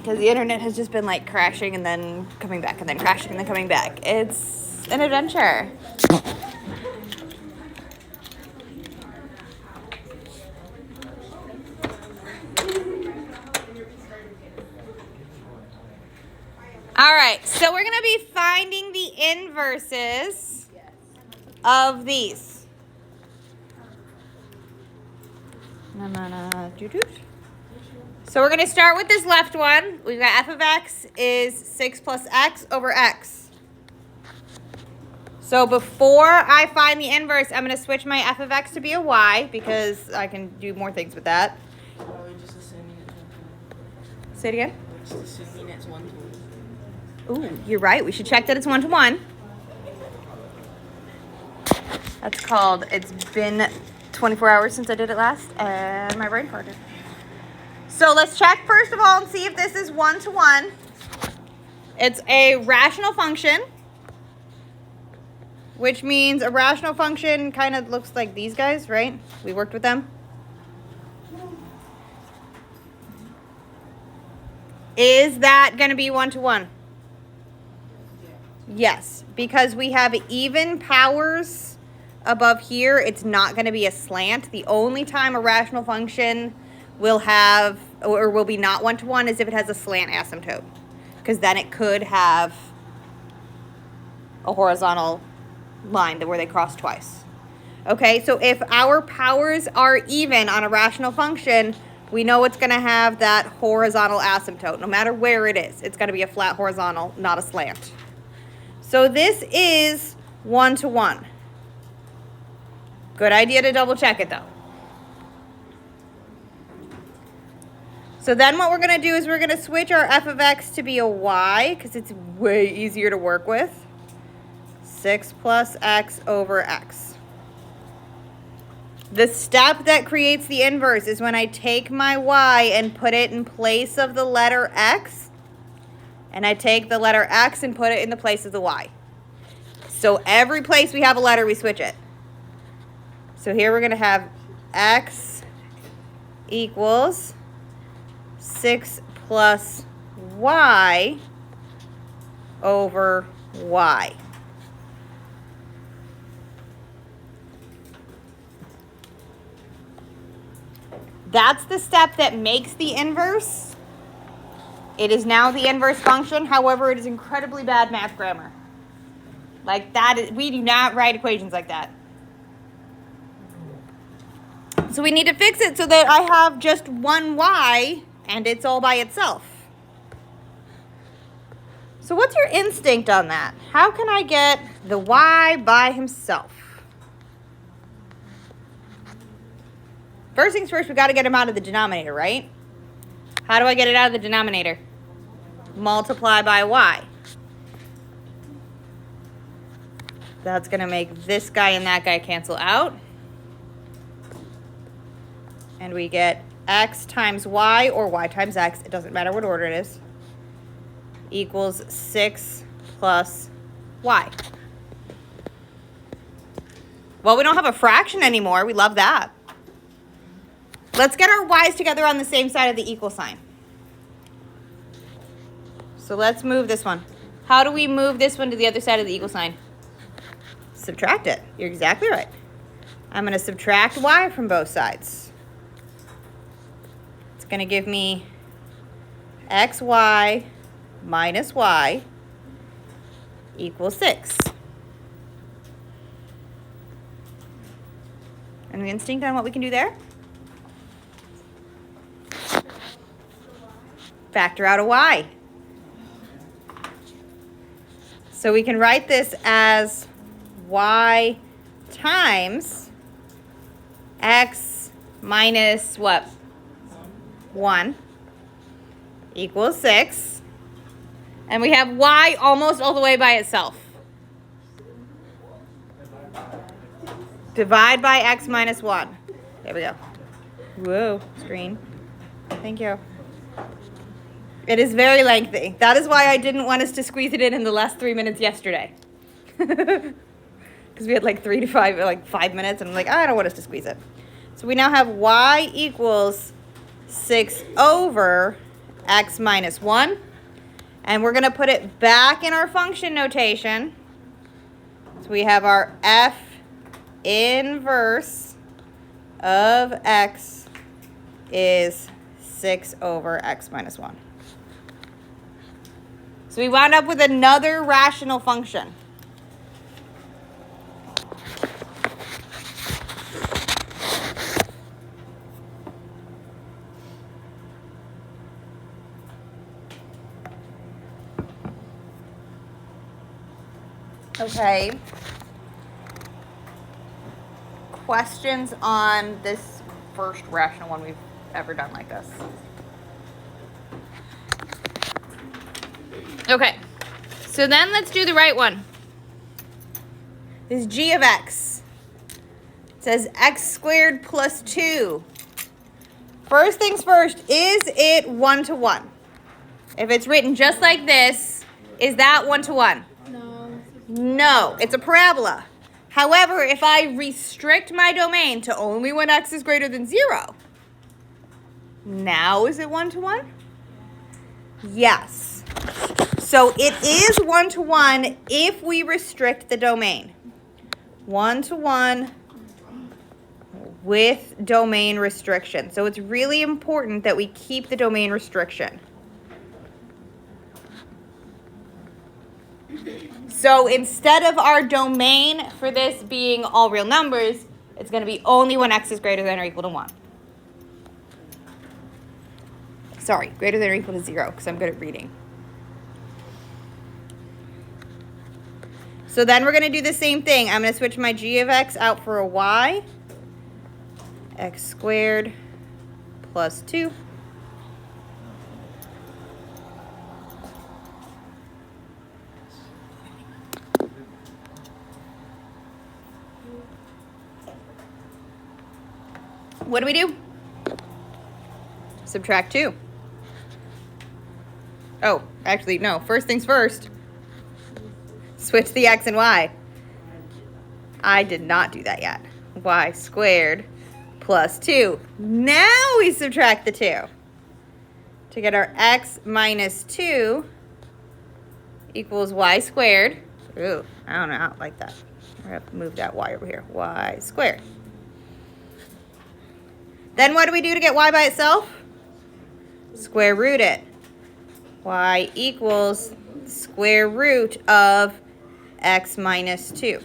because the internet has just been like crashing and then coming back and then crashing and then coming back. It's an adventure. All right, so we're going to be finding the inverses of these. So we're going to start with this left one. We've got f of x is 6 plus x over x. So before I find the inverse, I'm going to switch my f of x to be a y because I can do more things with that. Are we just assuming it's 1-to-1? Say it again. We're just assuming it's 1-to-1. Ooh, you're right. We should check that it's 1-to-1. That's called, it's been 24 hours since I did it last, and my brain farted. So let's check first of all and see if this is 1-to-1. It's a rational function, which means a rational function kind of looks like these guys, right? We worked with them. Is that going to be 1-to-1? Yes, because we have even powers above here, it's not going to be a slant. The only time a rational function will have or will be not 1-to-1 is if it has a slant asymptote, because then it could have a horizontal line where they cross twice. Okay, so if our powers are even on a rational function, we know it's going to have that horizontal asymptote. No matter where it is, it's going to be a flat horizontal, not a slant. So this is 1-to-1. Good idea to double check it though. So then what we're going to do is we're going to switch our f of x to be a y because it's way easier to work with. 6 plus x over x. The step that creates the inverse is when I take my y and put it in place of the letter x, and I take the letter x and put it in the place of the y. So every place we have a letter, we switch it. So here we're going to have x equals 6 plus y over y. That's the step that makes the inverse. It is now the inverse function. However, it is incredibly bad math grammar. Like that, we do not write equations like that. So we need to fix it so that I have just one y and it's all by itself. So what's your instinct on that? How can I get the y by himself? First things first, we got to get him out of the denominator, right? How do I get it out of the denominator? Multiply by y. That's going to make this guy and that guy cancel out. And we get x times y, or y times x, it doesn't matter what order it is, equals 6 plus y. Well, we don't have a fraction anymore. We love that. Let's get our y's together on the same side of the equal sign. So let's move this one. How do we move this one to the other side of the equal sign? Subtract it. You're exactly right. I'm going to subtract y from both sides. It's going to give me xy minus y equals 6. Any instinct on what we can do there? Factor out a y. So we can write this as y times x minus what? 1 equals 6. And we have y almost all the way by itself. Divide by x minus 1. There we go. Whoa, screen. Thank you. It is very lengthy. That is why I didn't want us to squeeze it in the last 3 minutes yesterday. Because we had like 5 minutes, and I'm like, I don't want us to squeeze it. So we now have y equals 6 over x minus 1. And we're going to put it back in our function notation. So we have our f inverse of x is 6 over x minus 1. So we wound up with another rational function. Okay. Questions on this first rational one we've ever done like this? Okay. So then let's do the right one. This is g of x. It says x squared plus 2. First things first, is it 1 to 1? If it's written just like this, is that 1 to 1? No, it's a parabola. However, if I restrict my domain to only when x is greater than 0, now is it 1 to 1? Yes. So it is 1 to 1 if we restrict the domain. 1 to 1 with domain restriction. So it's really important that we keep the domain restriction. So instead of our domain for this being all real numbers, it's going to be only when x is greater than or equal to 1. Sorry, greater than or equal to 0, because I'm good at reading. So then we're going to do the same thing. I'm going to switch my g of x out for a y. X squared plus 2. What do we do? Subtract 2. Oh, actually, no. First things first. Switch the x and y. I did not do that yet. Y squared plus 2. Now we subtract the 2. To get our x minus 2 equals y squared. Ooh, I don't know. I don't like that. We're going to have to move that y over here. Y squared. Then what do we do to get y by itself? Square root it. Y equals square root of x minus 2.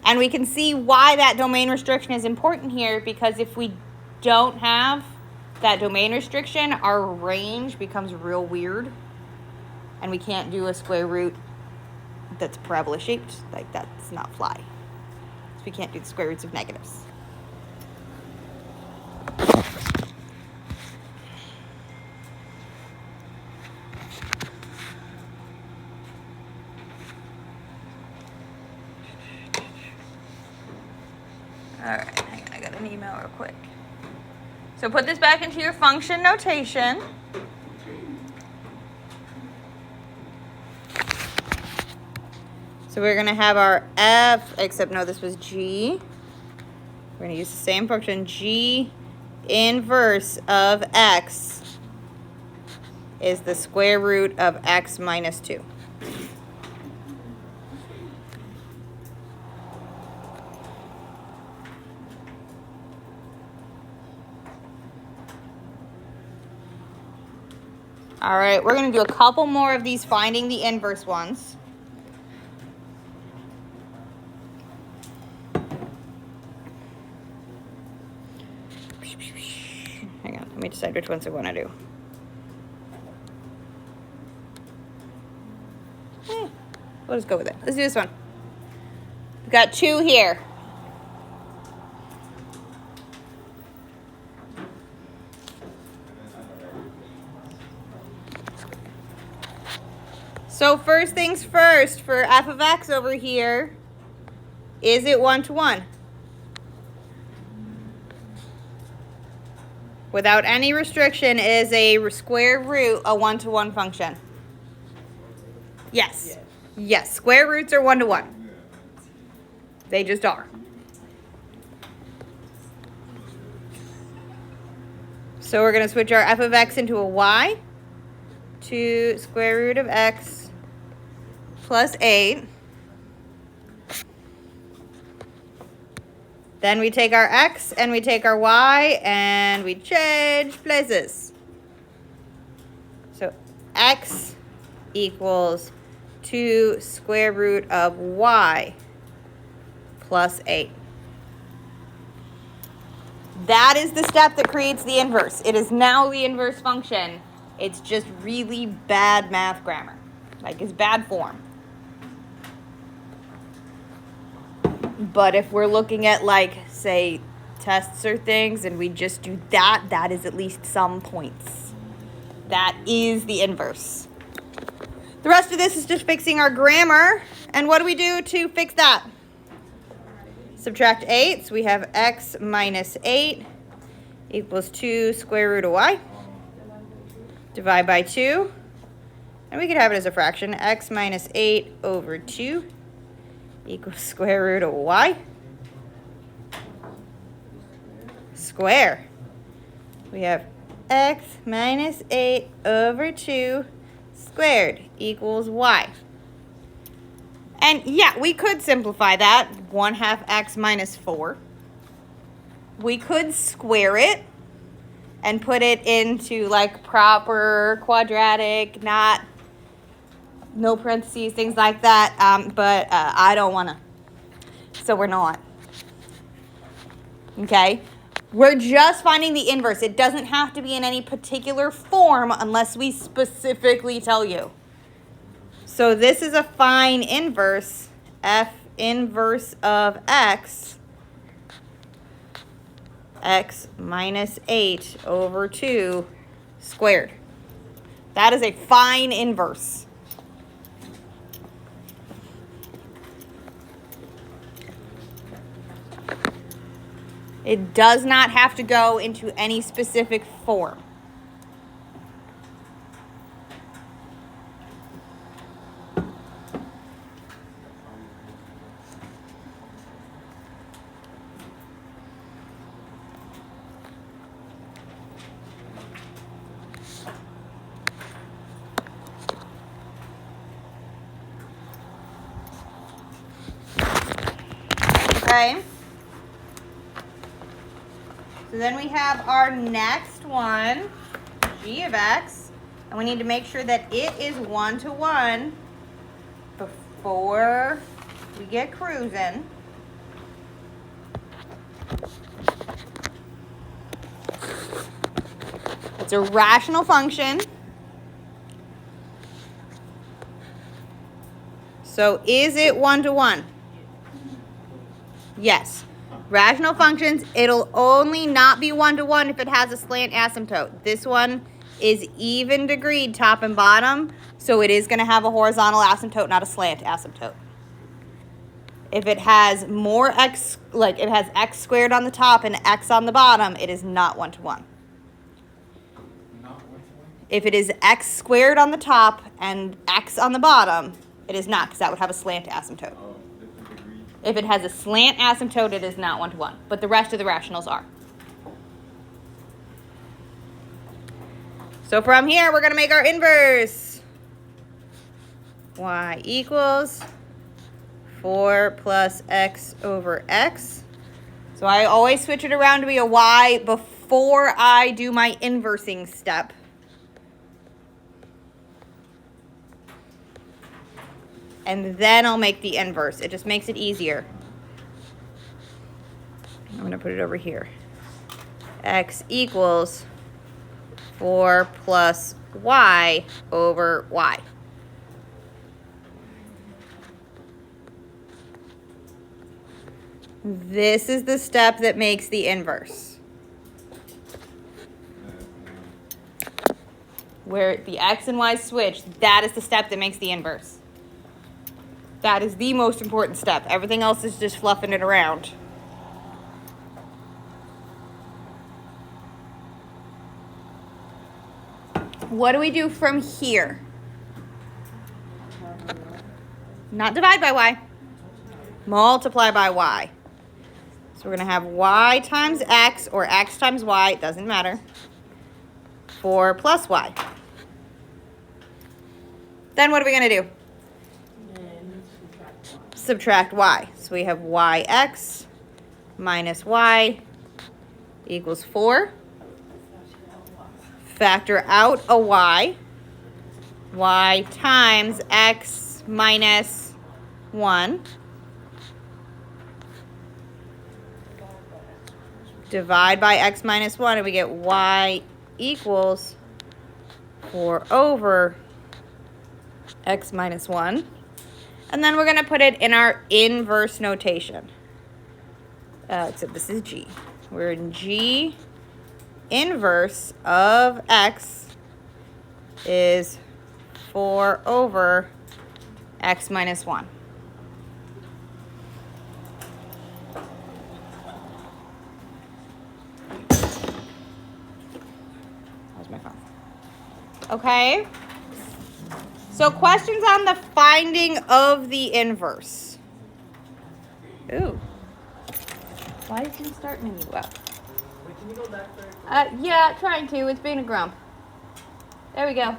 And we can see why that domain restriction is important here, because if we don't have that domain restriction, our range becomes real weird. And we can't do a square root that's parabola shaped. Like, that's not fly. So we can't do the square roots of negatives. All right, hang on, I got an email real quick. So put this back into your function notation. So we're going to have our f, except no, this was g. We're going to use the same function. G inverse of x is the square root of x minus 2. All right, we're going to do a couple more of these finding the inverse ones. Hang on, let me decide which ones I want to do. We'll just go with it. Let's do this one. We've got 2 here. So first things first, for f of x over here, is it 1 to 1? Without any restriction, is a square root a 1 to 1 function? Yes. Yes, square roots are 1 to 1. They just are. So we're going to switch our f of x into a y. 2 square root of x plus 8. Then we take our x and we take our y and we change places. So x equals 2 square root of y plus 8. That is the step that creates the inverse. It is now the inverse function. It's just really bad math grammar. Like, it's bad form. But if we're looking at, like, say, tests or things, and we just do that, that is at least some points. That is the inverse. The rest of this is just fixing our grammar. And what do we do to fix that? Subtract 8. So we have x minus 8 equals 2 square root of y. Divide by 2. And we could have it as a fraction. X minus 8 over 2 equals square root of y. Square. We have x minus 8 over 2 squared equals y. And yeah, we could simplify that. 1/2 x minus 4. We could square it and put it into like proper quadratic, no parentheses, things like that. But I don't want to. So we're not. Okay? We're just finding the inverse. It doesn't have to be in any particular form unless we specifically tell you. So this is a fine inverse, f inverse of x minus 8 over 2 squared. That is a fine inverse. It does not have to go into any specific form. Okay. So then we have our next one, g of x, and we need to make sure that it is 1-to-1 before we get cruising. It's a rational function. So is it 1-to-1? Yes. Rational functions, it'll only not be 1-to-1 if it has a slant asymptote. This one is even degreed top and bottom, so it is going to have a horizontal asymptote, not a slant asymptote. If it has more x, like it has x squared on the top and x on the bottom, it is not 1-to-1. If it is x squared on the top and x on the bottom, it is not, because that would have a slant asymptote. If it has a slant asymptote, it is not 1-to-1. But the rest of the rationals are. So from here, we're going to make our inverse. Y equals 4 plus x over x. So I always switch it around to be a y before I do my inversing step. And then I'll make the inverse. It just makes it easier. I'm going to put it over here. X equals 4 plus y over y. This is the step that makes the inverse. Where the x and y switch, that is the step that makes the inverse. That is the most important step. Everything else is just fluffing it around. What do we do from here? Not divide by y. Multiply by y. So we're going to have y times x, or x times y, it doesn't matter, 4 plus y. Then what are we going to do? And Subtract y. So we have yx minus y equals 4. Factor out a y. Y times x minus 1. Divide by x minus 1, and we get y equals 4 over x minus 1. And then we're going to put it in our inverse notation. Except this is g. We're in g. Inverse of x is 4 over x minus 1. My phone. Okay. So questions on the finding of the inverse. Ooh. Why isn't it starting menu up? wait, can you go back there? Yeah, trying to. It's being a grump. There we go.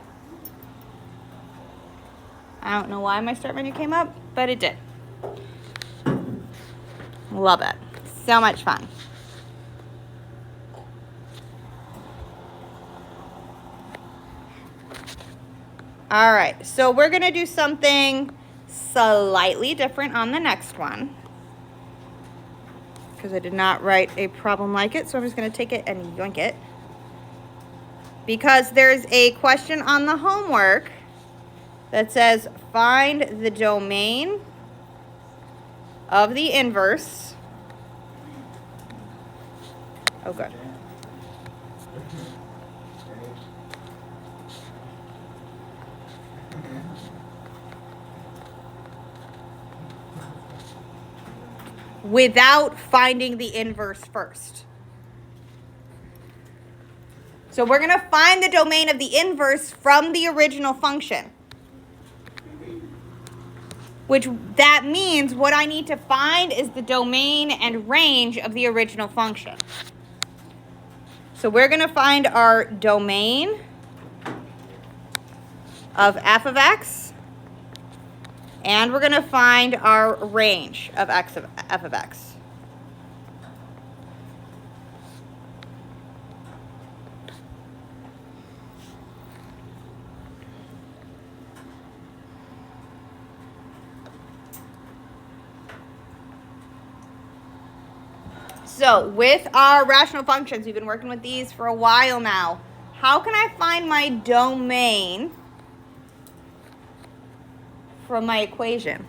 I don't know why my start menu came up, but it did. Love it. So much fun. All right, so we're going to do something slightly different on the next one because I did not write a problem like it, so I'm just going to take it and yoink it. Because there's a question on the homework that says find the domain of the inverse. Oh, good. Without finding the inverse first. So we're going to find the domain of the inverse from the original function. Which that means what I need to find is the domain and range of the original function. So we're going to find our domain of f of x. And we're going to find our range of f of x. So with our rational functions, we've been working with these for a while now. How can I find my domain from my equation?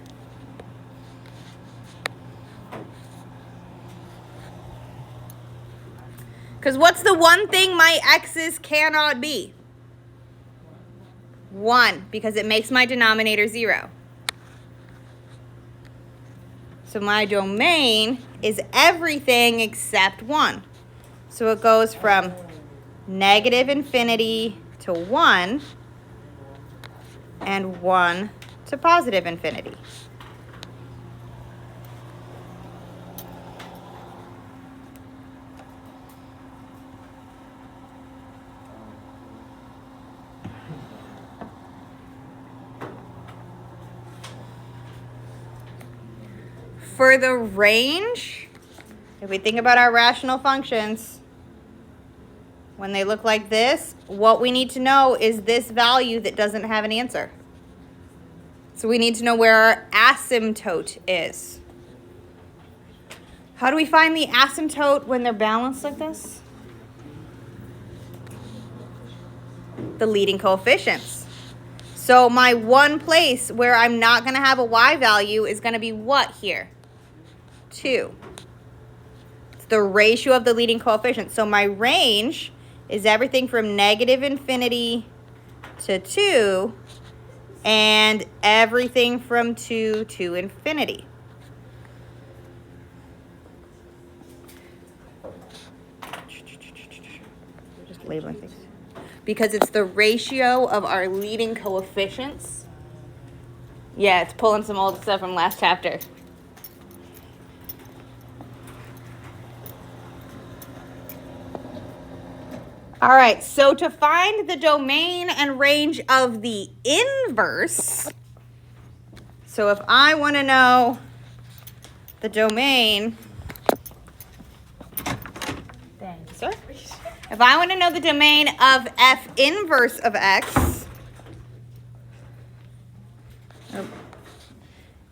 Because what's the one thing my x's cannot be? 1, because it makes my denominator 0. So my domain is everything except 1. So it goes from negative infinity to 1 and 1 to positive infinity. For the range, if we think about our rational functions, when they look like this, what we need to know is this value that doesn't have an answer. So we need to know where our asymptote is. How do we find the asymptote when they're balanced like this? The leading coefficients. So my one place where I'm not going to have a y value is going to be what here? 2. It's the ratio of the leading coefficients. So my range is everything from negative infinity to 2 and everything from 2 to infinity. We're just labeling things. Because it's the ratio of our leading coefficients. Yeah, it's pulling some old stuff from last chapter. All right, so to find the domain and range of the inverse, so if I want to know the domain, thank you, sir. If I want to know the domain of f inverse of x,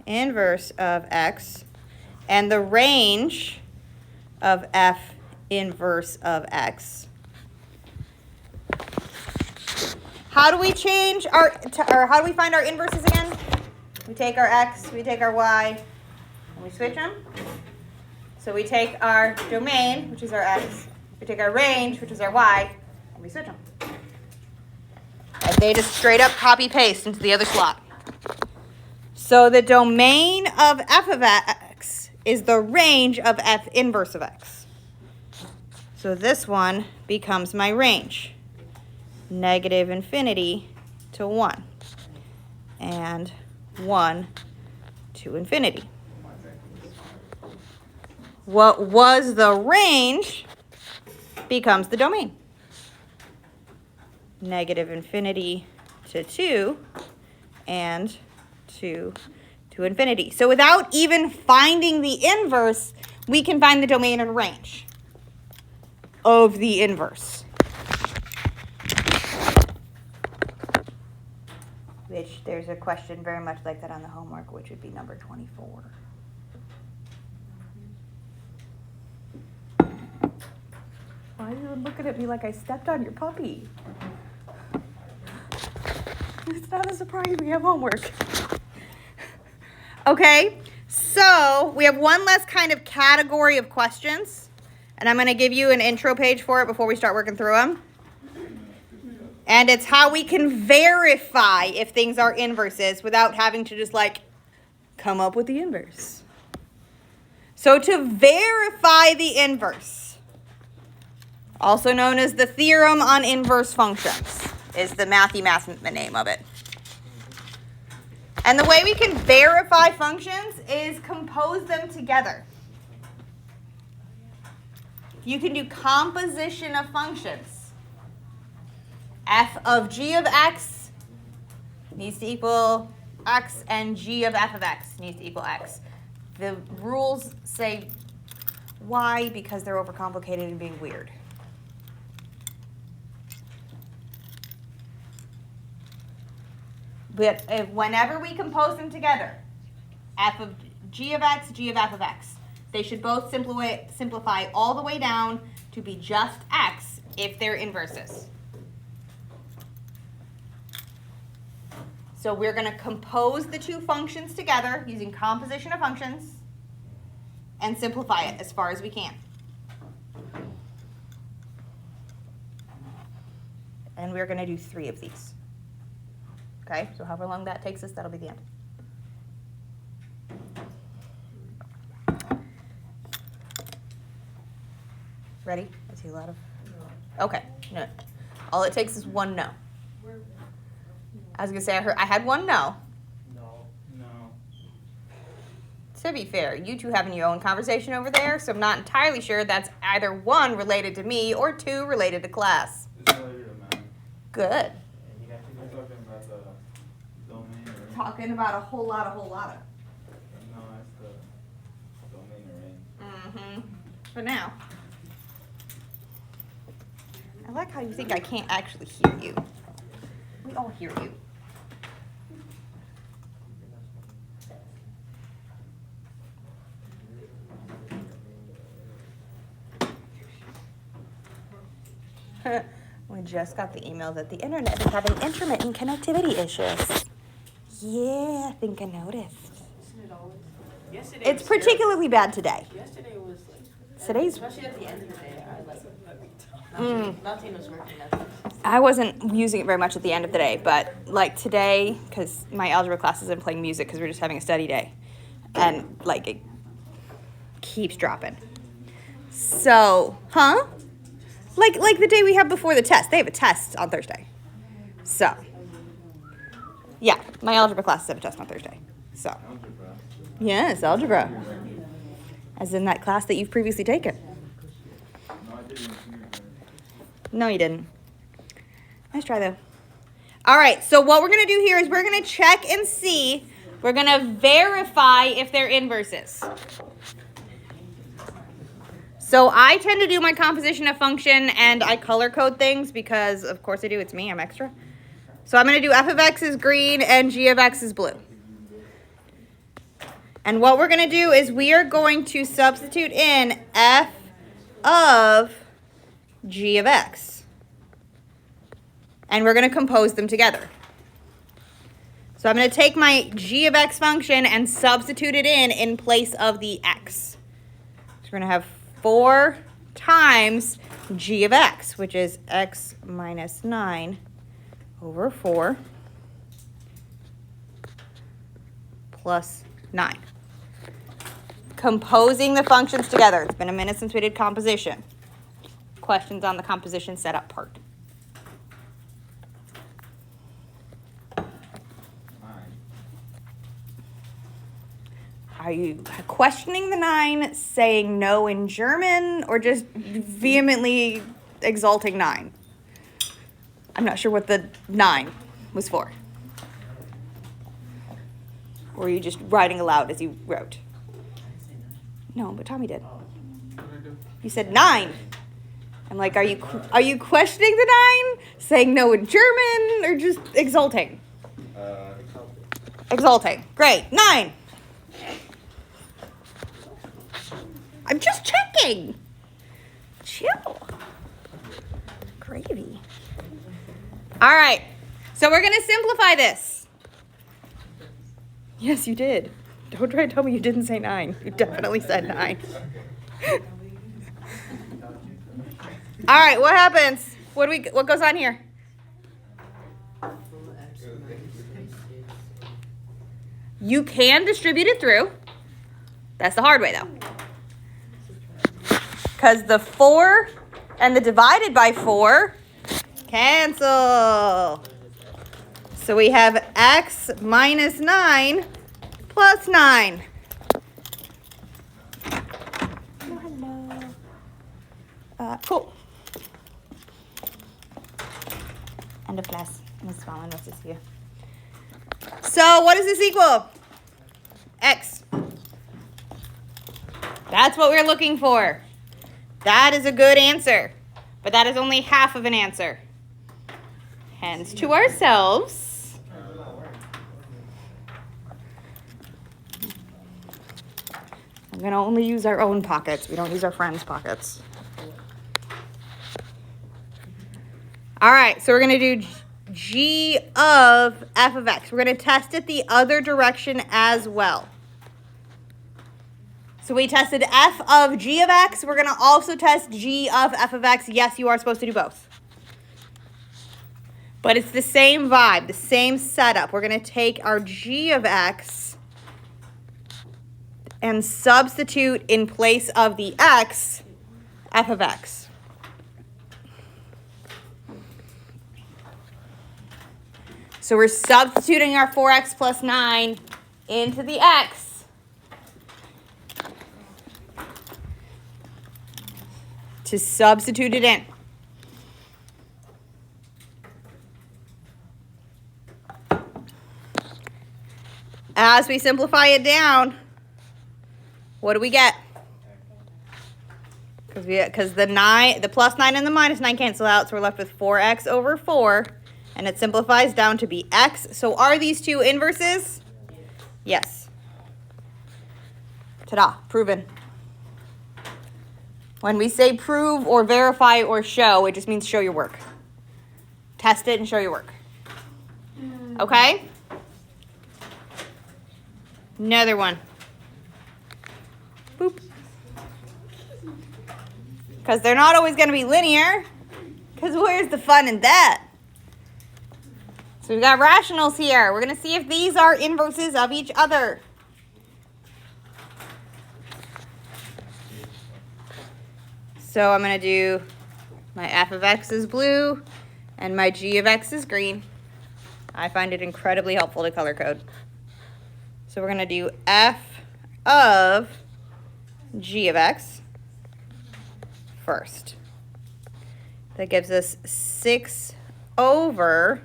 inverse of x, and the range of f inverse of x, how do we change our, or how do we find our inverses again? We take our x, we take our y, and we switch them. So we take our domain, which is our x, we take our range, which is our y, and we switch them. And they just straight up copy paste into the other slot. So the domain of f of x is the range of f inverse of x. So this one becomes my range. Negative infinity to 1. And 1 to infinity. What was the range becomes the domain. Negative infinity to 2 and 2 to infinity. So without even finding the inverse, we can find the domain and range of the inverse. Which there's a question very much like that on the homework, which would be number 24. Why are you looking at me like I stepped on your puppy? It's not a surprise we have homework. Okay, so we have one less kind of category of questions, and I'm going to give you an intro page for it before we start working through them. And it's how we can verify if things are inverses without having to just like come up with the inverse. So to verify the inverse, also known as the theorem on inverse functions, is the mathy math name of it. And the way we can verify functions is compose them together. You can do composition of functions. F of g of x needs to equal x, and g of f of x needs to equal x. The rules say y because they're overcomplicated and being weird. But whenever we compose them together, f of g of x, g of f of x, they should both simplify all the way down to be just x if they're inverses. So we're going to compose the two functions together using composition of functions and simplify it as far as we can. And we're going to do 3 of these. Okay, so however long that takes us, that'll be the end. Ready? I see a lot of... Okay, no. All it takes is one no. I was going to say, I had one no. No. To be fair, you two having your own conversation over there, so I'm not entirely sure that's either 1 related to me or 2 related to class. It's related to math. Good. And you got to be talking about the domain or range. Talking about a whole lot of. No, that's the domain or range. For now. I like how you think I can't actually hear you. We all hear you. We just got the email that the internet is having intermittent connectivity issues. Yeah, I think I noticed. Isn't it always? Yesterday It's was particularly bad today. terrible. Yesterday was like. Today's- Especially at the end of the day. Nothing was working. I wasn't using it very much at the end of the day, but like today, because my algebra class isn't playing music because we're just having a study day, and like it keeps dropping. So, huh? Like the day we have before the test. They have a test on Thursday. So, yeah, my algebra classes have a test on Thursday. So, Algebra. yes, algebra. As in that class that you've previously taken. No, I didn't. No, you didn't. Nice try, though. All right, so what we're going to do here is we're going to check and see. We're going to verify if they're inverses. So I tend to do my composition of function and I color code things because, of course I do. It's me. I'm extra. So I'm going to do f of x is green and g of x is blue. And what we're going to do is we are going to substitute in f of g of x. And we're going to compose them together. So I'm going to take my g of x function and substitute it in place of the x. So we're going to have 4 times g of x, which is x minus 9 over 4 plus 9. Composing the functions together. It's been a minute since we did composition. Questions on the composition setup part? Are you questioning the 9, saying no in German, or just vehemently exalting 9? I'm not sure what the 9 was for. Or are you just writing aloud as you wrote? No, but Tommy did. You said 9. I'm like, are you questioning the 9, saying no in German, or just exalting? Exalting. Great. 9. I'm just checking. Chill. Gravy. All right. So we're going to simplify this. Yes, you did. Don't try to tell me you didn't say 9. You definitely said 9. All right. What happens? What goes on here? You can distribute it through. That's the hard way, though. Because the 4 and the divided by 4 cancel. So we have x minus 9 plus 9. Hello. Cool. End of class. Miss Fallon, what's this here? So what does this equal? X. That's what we're looking for. That is a good answer, but that is only half of an answer. Hence to ourselves. I'm going to only use our own pockets. We don't use our friends' pockets. All right, so we're going to do g of f of x. We're going to test it the other direction as well. So we tested f of g of x. We're going to also test g of f of x. Yes, you are supposed to do both. But it's the same vibe, the same setup. We're going to take our g of x and substitute in place of the x, f of x. So we're substituting our 4x plus 9 into the x. To substitute it in. As we simplify it down, what do we get? Because the plus 9 and the minus 9 cancel out, so we're left with 4x over 4, and it simplifies down to be x. So are these two inverses? Yes. Ta-da, proven. When we say prove or verify or show, it just means show your work. Test it and show your work. Okay? Another one. Boop. Because they're not always going to be linear. Because where's the fun in that? So we've got rationals here. We're going to see if these are inverses of each other. So I'm going to do my f of x is blue and my g of x is green. I find it incredibly helpful to color code. So we're going to do f of g of x first. That gives us 6 over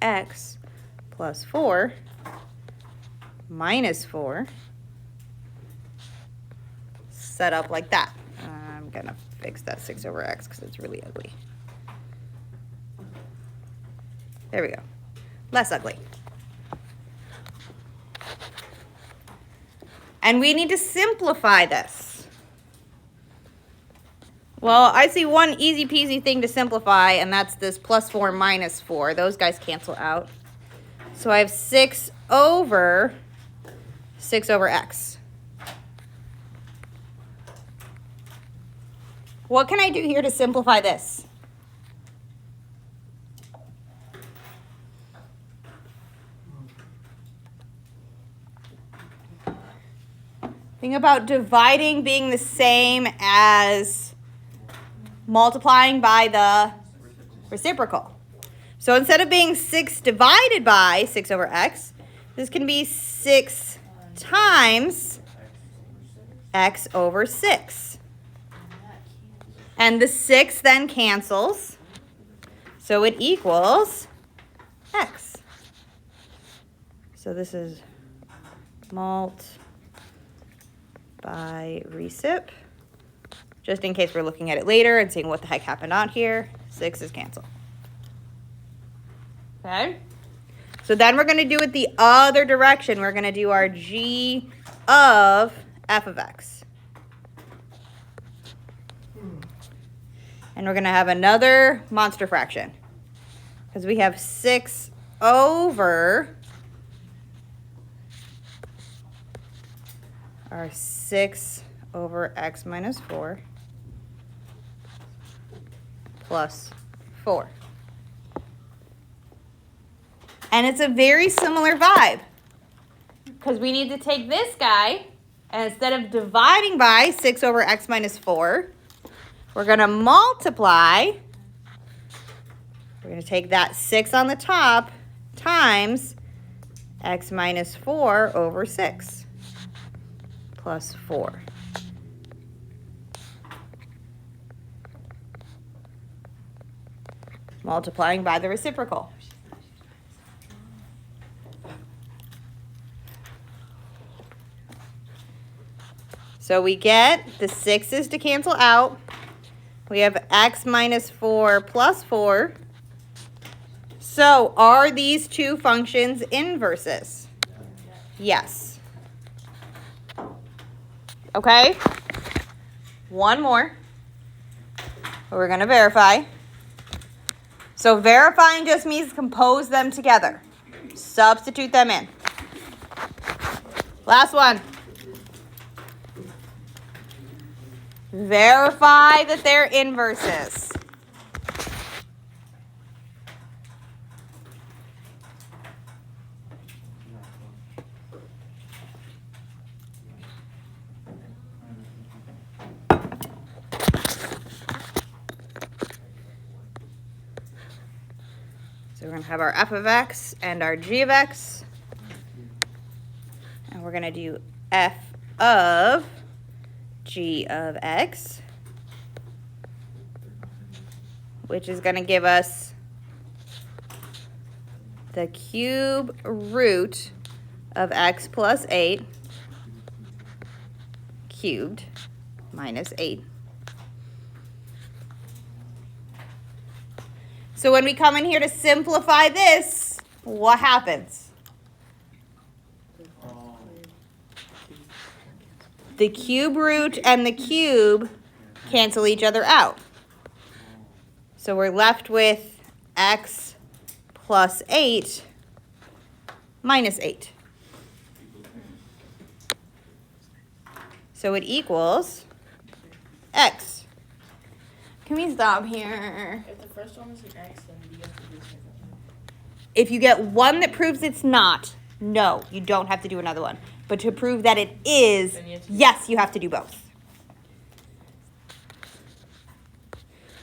x plus 4 minus 4 set up like that. I'm gonna fix that 6 over x because it's really ugly. There we go. Less ugly. And we need to simplify this. Well, I see one easy peasy thing to simplify, and that's this plus 4 minus 4. Those guys cancel out. So I have 6 over x. What can I do here to simplify this? Think about dividing being the same as multiplying by the reciprocal. So instead of being 6 divided by 6 over x, this can be 6 times x over 6. And the 6 then cancels, so it equals x. So this is mult by recip. Just in case we're looking at it later and seeing what the heck happened out here, 6 is canceled. Okay? So then we're going to do it the other direction. We're going to do our g of f of x. And we're going to have another monster fraction. Because we have 6 over our 6 over x minus 4 plus 4. And it's a very similar vibe. Because we need to take this guy, and instead of dividing by 6 over x minus 4, we're going to multiply. We're going to take that 6 on the top times x minus 4 over 6 plus 4. Multiplying by the reciprocal. So we get the 6's to cancel out. We have x minus 4 plus 4. So are these two functions inverses? Yes. Okay? One more. We're going to verify. So verifying just means compose them together. Substitute them in. Last one. Verify that they're inverses. So we're going to have our f of x and our g of x. And we're going to do f of g of x, which is going to give us the cube root of x plus 8 cubed minus 8. So when we come in here to simplify this, what happens? The cube root and the cube cancel each other out. So we're left with x plus 8 minus 8. So it equals x. Can we stop here? If the first one is an X, then you have to do the second one. If you get one that proves it's not, no, you don't have to do another one. But to prove that it is, yes, you have to do both.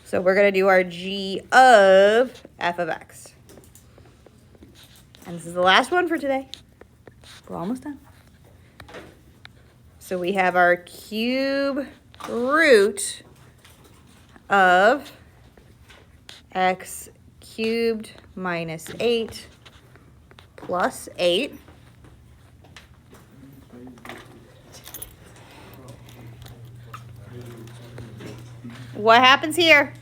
So we're going to do our g of f of x. And this is the last one for today. We're almost done. So we have our cube root of x cubed minus 8 plus 8. What happens here?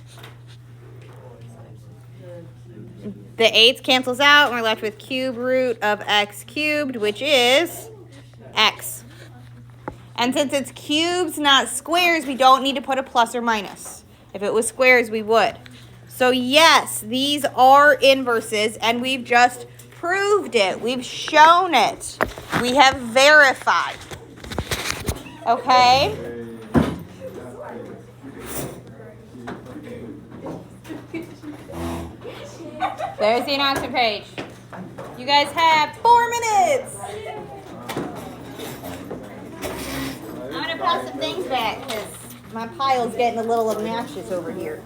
The 8's cancels out, and we're left with cube root of x cubed, which is x. And since it's cubes, not squares, we don't need to put a plus or minus. If it was squares, we would. So yes, these are inverses, and we've just proved it. We've shown it. We have verified. Okay? There's the announcement page. You guys have 4 minutes. I'm going to pass some things back because my pile's getting a little obnoxious over here.